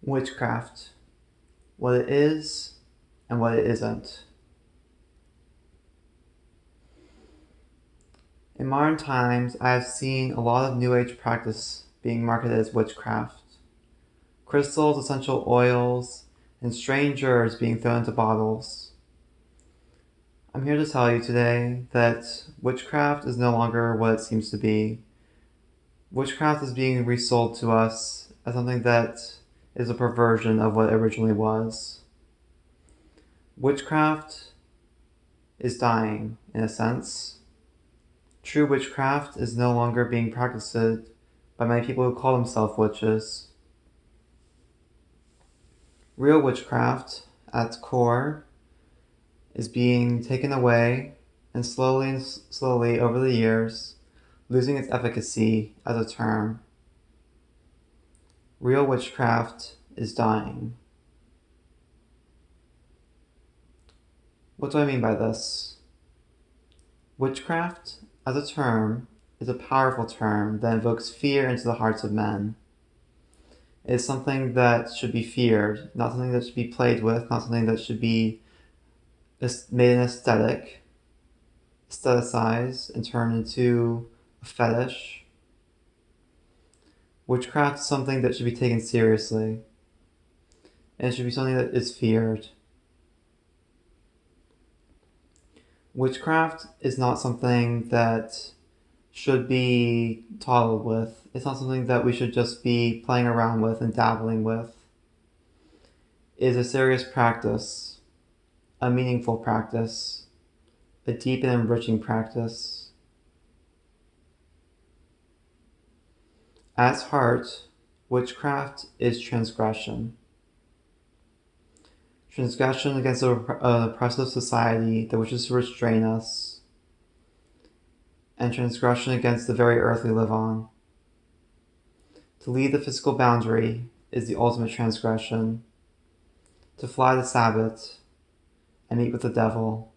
Witchcraft. What it is and what it isn't. In modern times, I have seen a lot of New Age practice being marketed as witchcraft. Crystals, essential oils, and strange herbs being thrown into bottles. I'm here to tell you today that witchcraft is no longer what it seems to be. Witchcraft is being resold to us as something that is a perversion of what it originally was. Witchcraft is dying, in a sense. True witchcraft is no longer being practiced by many people who call themselves witches. Real witchcraft, at its core, is being taken away and slowly over the years, losing its efficacy as a term. Real witchcraft is dying. What do I mean by this? Witchcraft, as a term, is a powerful term that invokes fear into the hearts of men. It is something that should be feared, not something that should be played with, not something that should be made an aestheticized, and turned into a fetish. Witchcraft is something that should be taken seriously, and it should be something that is feared. Witchcraft is not something that should be toddled with. It's not something that we should just be playing around with and dabbling with. It is a serious practice, a meaningful practice, a deep and enriching practice. At its heart, witchcraft is transgression. Transgression against an oppressive society that wishes to restrain us, and transgression against the very earth we live on. To leave the physical boundary is the ultimate transgression. To fly the Sabbath and meet with the devil,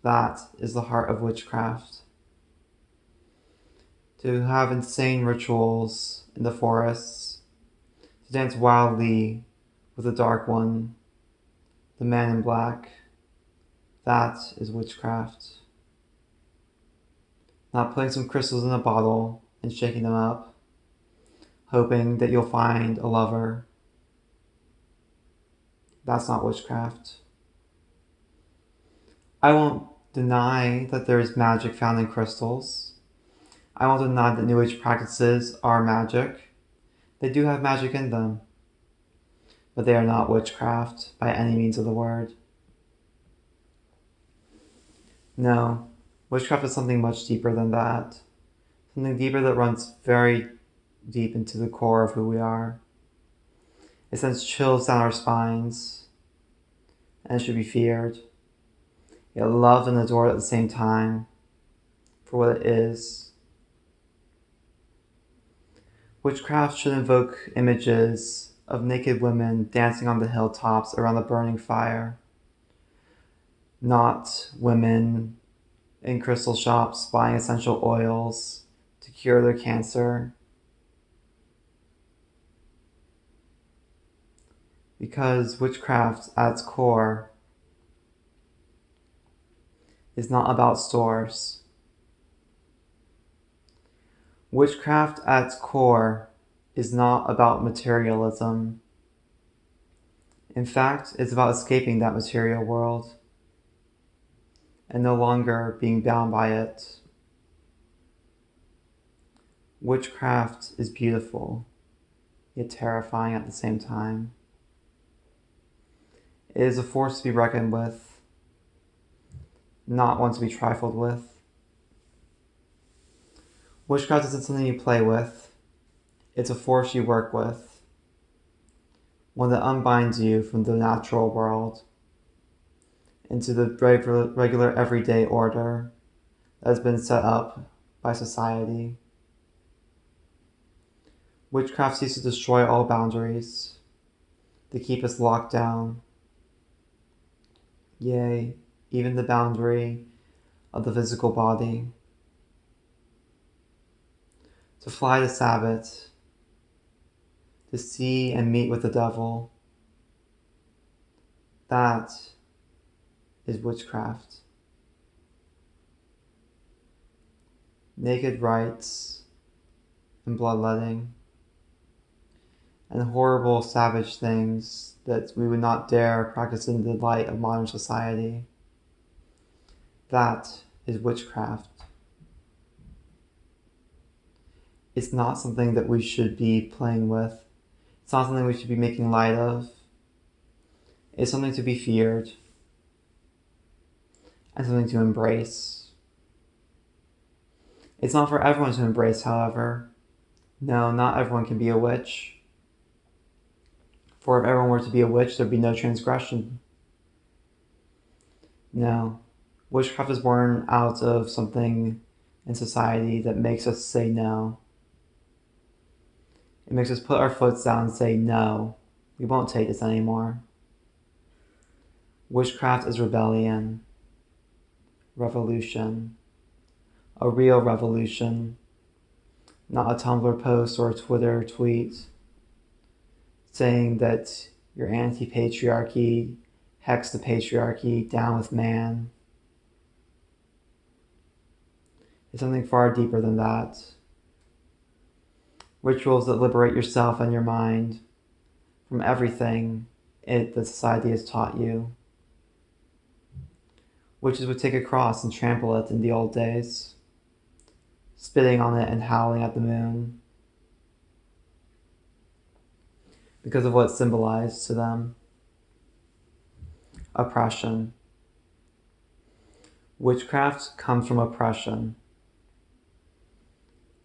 that is the heart of witchcraft. To have insane rituals in the forests, to dance wildly with the Dark One, the Man in Black, that is witchcraft. Not putting some crystals in a bottle and shaking them up, hoping that you'll find a lover. That's not witchcraft. I won't deny that there is magic found in crystals. I won't deny that New Age practices are magic. They do have magic in them, but they are not witchcraft by any means of the word. No, witchcraft is something much deeper than that. Something deeper that runs very deep into the core of who we are. It sends chills down our spines, and it should be feared, yet loved and adored at the same time for what it is. Witchcraft should invoke images of naked women dancing on the hilltops around the burning fire, not women in crystal shops buying essential oils to cure their cancer. Because witchcraft at its core is not about stores. Witchcraft at its core is not about materialism. In fact, it's about escaping that material world and no longer being bound by it. Witchcraft is beautiful, yet terrifying at the same time. It is a force to be reckoned with, not one to be trifled with. Witchcraft isn't something you play with. It's a force you work with, one that unbinds you from the natural world into the regular everyday order that has been set up by society. Witchcraft seeks to destroy all boundaries, to keep us locked down. Yea, even the boundary of the physical body. To fly the Sabbath to see and meet with the devil. That is witchcraft. Naked rites and bloodletting and horrible, savage things that we would not dare practice in the light of modern society. That is witchcraft. It's not something that we should be playing with. It's not something we should be making light of. It's something to be feared and something to embrace. It's not for everyone to embrace, however. No, not everyone can be a witch. For if everyone were to be a witch, there'd be no transgression. No. Witchcraft is born out of something in society that makes us say no. It makes us put our foot down and say, no, we won't take this anymore. Witchcraft is rebellion, revolution, a real revolution, not a Tumblr post or a Twitter tweet saying that you're anti-patriarchy, hex the patriarchy, down with man. It's something far deeper than that. Rituals that liberate yourself and your mind from everything that society has taught you. Witches would take a cross and trample it in the old days, spitting on it and howling at the moon because of what it symbolized to them. Oppression. Witchcraft comes from oppression,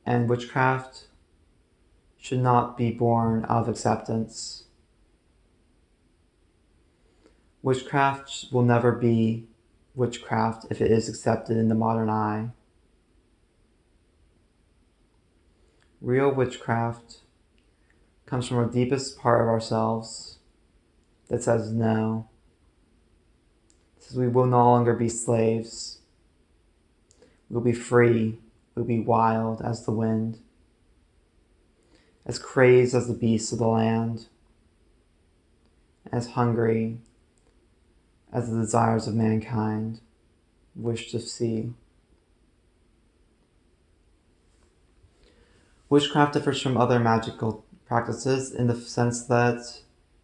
and witchcraft should not be born out of acceptance. Witchcraft will never be witchcraft if it is accepted in the modern eye. Real witchcraft comes from our deepest part of ourselves that says no. It says we will no longer be slaves. We'll be free. We'll be wild as the wind, as crazed as the beasts of the land, as hungry as the desires of mankind wish to see. Witchcraft differs from other magical practices in the sense that,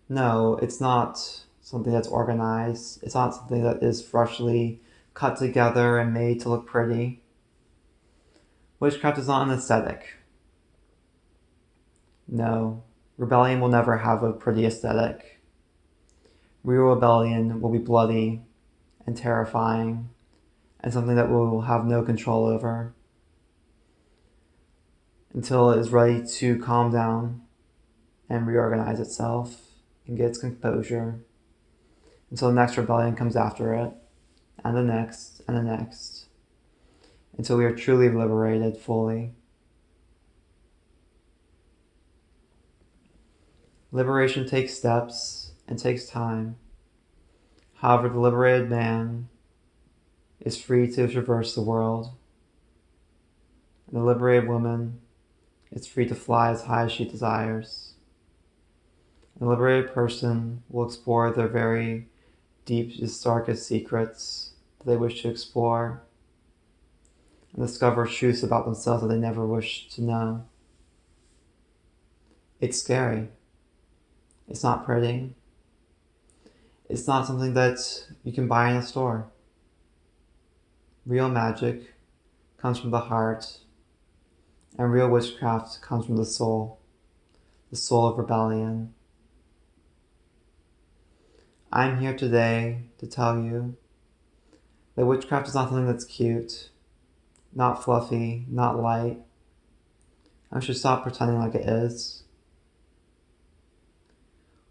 no, it's not something that's organized. It's not something that is freshly cut together and made to look pretty. Witchcraft is not an aesthetic. No, rebellion will never have a pretty aesthetic. Real rebellion will be bloody and terrifying and something that we'll have no control over until it is ready to calm down and reorganize itself and get its composure until the next rebellion comes after it, and the next, and the next, until we are truly liberated fully. Liberation takes steps and takes time. However, the liberated man is free to traverse the world, and the liberated woman is free to fly as high as she desires. The liberated person will explore their very deepest, darkest secrets that they wish to explore and discover truths about themselves that they never wished to know. It's scary. It's not pretty. It's not something that you can buy in a store. Real magic comes from the heart, and real witchcraft comes from the soul of rebellion. I'm here today to tell you that witchcraft is not something that's cute, not fluffy, not light. I should stop pretending like it is.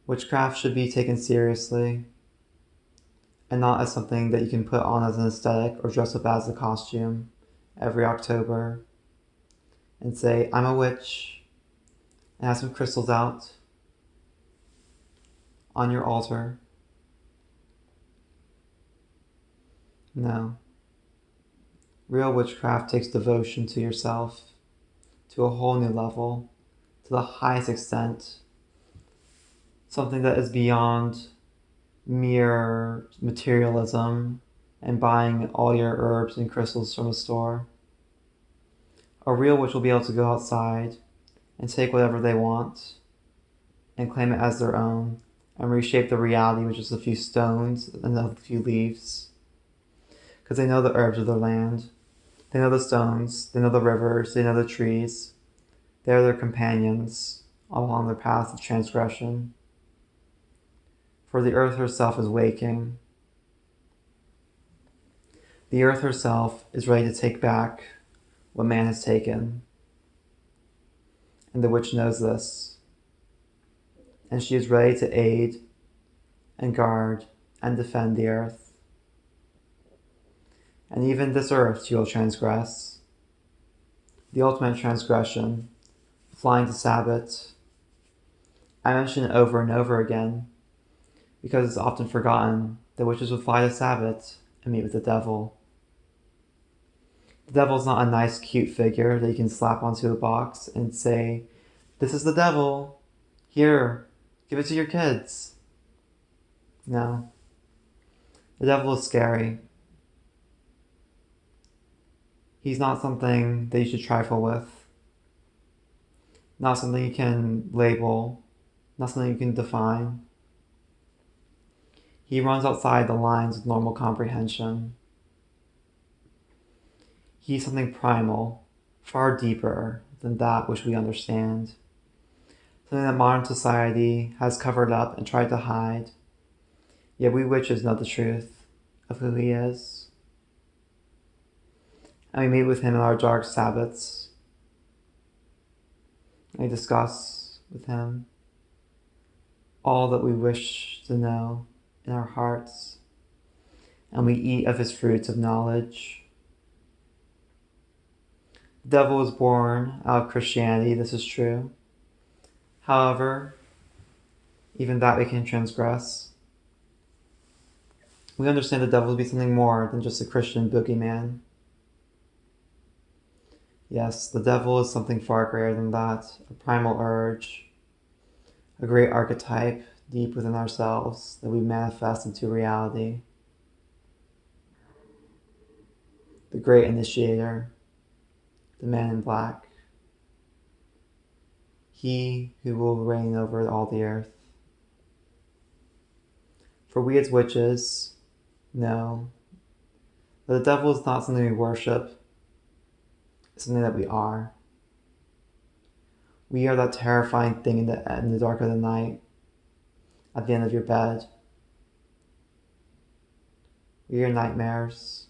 Witchcraft should be taken seriously and not as something that you can put on as an aesthetic or dress up as a costume every October and say, I'm a witch, and have some crystals out on your altar. No. Real witchcraft takes devotion to yourself to a whole new level, to the highest extent something that is beyond mere materialism and buying all your herbs and crystals from a store. A real witch will be able to go outside and take whatever they want and claim it as their own and reshape the reality with just a few stones and a few leaves. Because they know the herbs of their land. They know the stones, they know the rivers, they know the trees. They are their companions along their path of transgression. For the earth herself is waking. The earth herself is ready to take back what man has taken. And the witch knows this. And she is ready to aid and guard and defend the earth. And even this earth she will transgress. The ultimate transgression, flying to Sabbath. I mention it over and over again because it's often forgotten that witches would fly to Sabbath and meet with the devil. The devil's not a nice, cute figure that you can slap onto a box and say, "This is the devil. Here, give it to your kids." No. The devil is scary. He's not something that you should trifle with. Not something you can label. Not something you can define. He runs outside the lines of normal comprehension. He's something primal, far deeper than that which we understand. Something that modern society has covered up and tried to hide. Yet we witches know the truth of who he is. And we meet with him in our dark Sabbaths. And we discuss with him all that we wish to know in our hearts. And we eat of his fruits of knowledge. The devil was born out of Christianity, this is true. However, even that we can transgress. We understand the devil to be something more than just a Christian boogeyman. Yes, the devil is something far greater than that, a primal urge, a great archetype deep within ourselves that we manifest into reality. The great initiator, the man in black, he who will reign over all the earth. For we as witches know that the devil is not something we worship, it's something that we are. We are that terrifying thing in the dark of the night, at the end of your bed. We are your nightmares.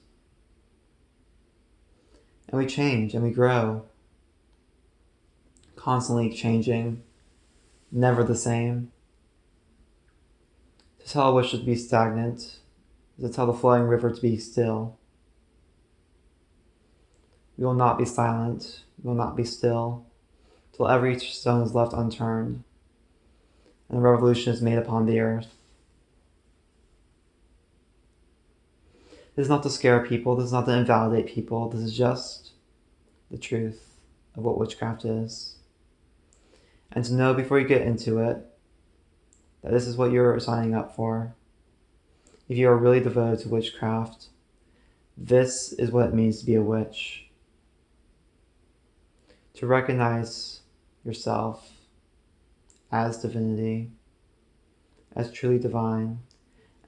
And we change and we grow. Constantly changing, never the same. To tell a witch to be stagnant, to tell the flowing river to be still. We will not be silent, we will not be still, till every stone is left unturned, and a revolution is made upon the earth. This is not to scare people, this is not to invalidate people, this is just the truth of what witchcraft is. And to know before you get into it, that this is what you're signing up for. If you are really devoted to witchcraft, this is what it means to be a witch. To recognize yourself as divinity, as truly divine,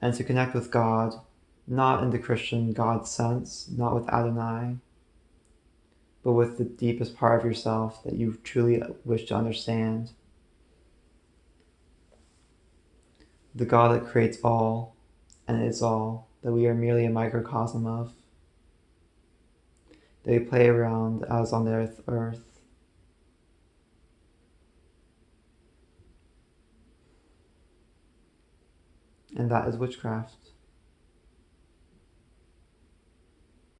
and to connect with God, not in the Christian God sense, not with Adonai, but with the deepest part of yourself that you truly wish to understand. The God that creates all and is all, that we are merely a microcosm of, that we play around as on the earth. And that is witchcraft.